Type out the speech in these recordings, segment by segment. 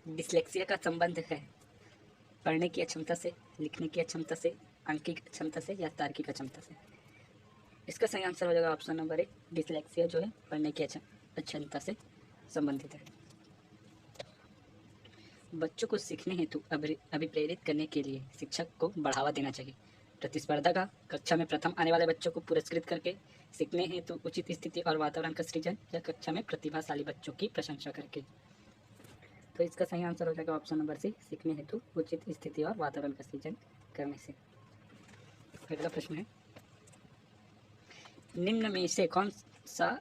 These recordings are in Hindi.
डिसलेक्सिया का संबंध है पढ़ने की अक्षमता से, लिखने की अक्षमता से, अंकिक अक्षमता से या तार्किक अक्षमता से? इसका सही आंसर हो जाएगा ऑप्शन नंबर ए, डिसलेक्सिया जो है पढ़ने की अक्षमता से संबंधित है। बच्चों को सीखने हेतु अभिप्रेरित करने के लिए शिक्षक को बढ़ावा देना चाहिए। प्रतिस्पर्धा का, कक्षा में प्रथम आने वाले बच्चों को पुरस्कृत करके, सीखने हेतु उचित स्थिति और वातावरण का सृजन, या कक्षा में प्रतिभाशाली बच्चों की प्रशंसा करके? तो इसका सही आंसर हो जाएगा ऑप्शन नंबर सी, सीखने हेतु उचित स्थिति और वातावरण का सृजन करने से। अगला प्रश्न है, निम्न में से कौन सा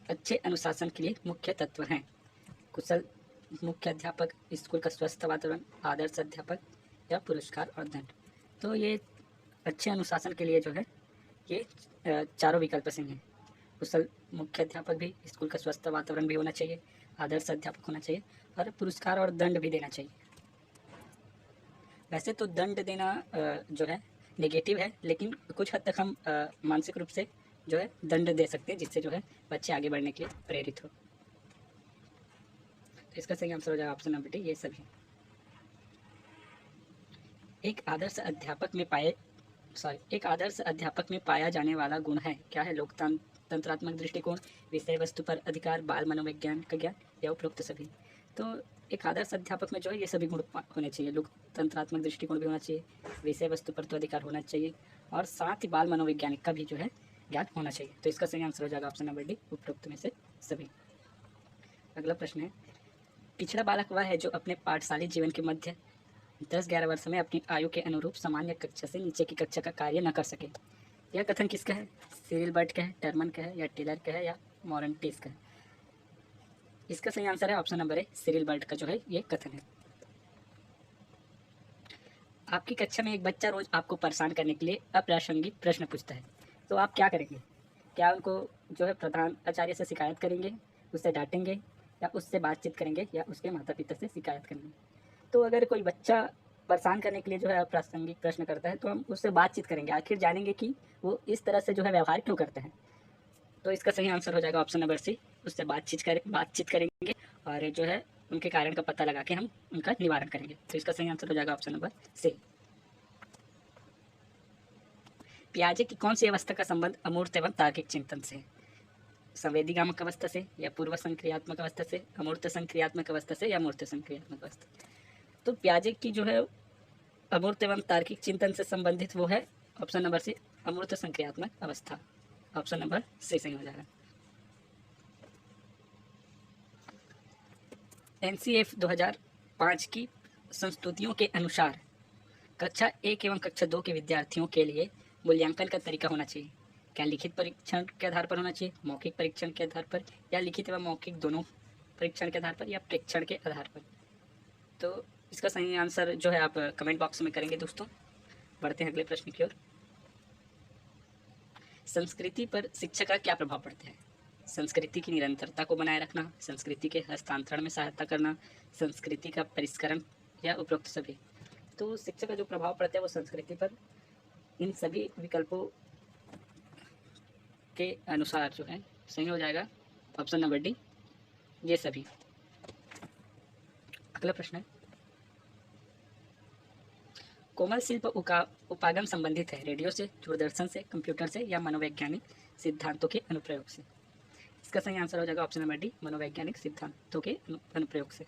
अच्छे अनुशासन के लिए मुख्य तत्व हैं? कुशल मुख्य अध्यापक, स्कूल का स्वस्थ वातावरण, आदर्श अध्यापक या पुरस्कार और दंड? तो ये अच्छे अनुशासन के लिए जो है ये चारों विकल्प सही हैं। कुशल मुख्य अध्यापक भी, स्कूल का स्वस्थ वातावरण भी होना चाहिए, आदर्श अध्यापक होना चाहिए और पुरस्कार और दंड भी देना चाहिए। वैसे तो दंड देना जो है नेगेटिव है, लेकिन कुछ हद तक हम मानसिक रूप से जो है दंड दे सकते हैं, जिससे जो है बच्चे आगे बढ़ने के लिए प्रेरित हो। तो इसका सही आंसर हो जाएगा ऑप्शन नंबर डी, ये सभी। एक आदर्श अध्यापक में पाया जाने वाला गुण है, क्या है? लोकतंत्रात्मक दृष्टिकोण, विषय वस्तु पर अधिकार, बाल मनोविज्ञान का ज्ञान या उपरोक्त सभी? तो एक आदर्श अध्यापक में जो है ये सभी गुण होने चाहिए। लोकतंत्रात्मक दृष्टिकोण भी होना चाहिए, विषय वस्तु पर तो अधिकार होना चाहिए और साथ ही बाल मनोवैज्ञानिक का भी जो है ज्ञान होना चाहिए। तो इसका सही आंसर हो जाएगा ऑप्शन नंबर डी, उपरोक्त में से सभी। अगला प्रश्न है, पिछड़ा बालक वह है जो अपने पाठशाली जीवन के मध्य 10-11 वर्ष में अपनी आयु के अनुरूप सामान्य कक्षा से नीचे की कक्षा का कार्य न कर सके। यह कथन किसका है? सिरिल बर्ट का है, टर्मन का है या टेलर का है या मोरेंटिस का है? इसका सही आंसर है option number A, Cyril Burt का जो है ये कथन है। आपकी कक्षा में एक बच्चा रोज आपको परेशान करने के लिए अप्रासंगिक प्रश्न पूछता है, तो आप क्या करेंगे? क्या उनको जो है प्रधान आचार्य से शिकायत करेंगे, उससे डांटेंगे या उससे बातचीत करेंगे या उसके माता पिता से शिकायत करेंगे? तो अगर कोई बच्चा परेशान करने के लिए जो है अप्रासंगिक प्रश्न करता है तो हम उससे बातचीत करेंगे, आखिर जानेंगे कि वो इस तरह से जो है व्यवहार क्यों करते हैं। तो इसका सही आंसर हो जाएगा ऑप्शन नंबर सी, उससे बातचीत करेंगे और जो है उनके कारण का पता लगा के हम उनका निवारण करेंगे। तो इसका सही आंसर हो जाएगा ऑप्शन नंबर सी। पियाजे की कौन सी अवस्था का संबंध अमूर्त एवं तार्किक चिंतन से है? संवेदीगामक अवस्था से या पूर्व संक्रियात्मक अवस्था से, अमूर्त संक्रियात्मक अवस्था से या मूर्त संक्रियात्मक अवस्था? तो पियाजे की जो है अमूर्त एवं तार्किक चिंतन से संबंधित वो है ऑप्शन नंबर सी, अमूर्त संक्रियात्मक अवस्था। ऑप्शन नंबर सी सही हो जाएगा। एनसीएफ 2005 की संस्तुतियों के अनुसार कक्षा 1 एवं कक्षा 2 के विद्यार्थियों के लिए मूल्यांकन का तरीका होना चाहिए। क्या लिखित परीक्षण के आधार पर होना चाहिए, मौखिक परीक्षण के आधार पर, या लिखित एवं मौखिक दोनों परीक्षण के आधार पर, या प्रेक्षण के आधार पर? तो इसका सही आंसर जो है आप कमेंट बॉक्स में करेंगे दोस्तों। बढ़ते हैं अगले प्रश्न की ओर। संस्कृति पर शिक्षा का क्या प्रभाव पड़ता है? संस्कृति की निरंतरता को बनाए रखना, संस्कृति के हस्तांतरण में सहायता करना, संस्कृति का परिष्करण या उपरोक्त सभी? तो शिक्षा का जो प्रभाव पड़ता है वो संस्कृति पर, इन सभी विकल्पों के अनुसार जो है सही हो जाएगा ऑप्शन नंबर डी, ये सभी। अगला प्रश्न है, कोमल शिल्प उपागम संबंधित है रेडियो से, दूरदर्शन से, कंप्यूटर से या मनोवैज्ञानिक सिद्धांतों के अनुप्रयोग से? इसका सही आंसर हो जाएगा ऑप्शन नंबर डी, मनोवैज्ञानिक सिद्धांतों के अनुप्रयोग से।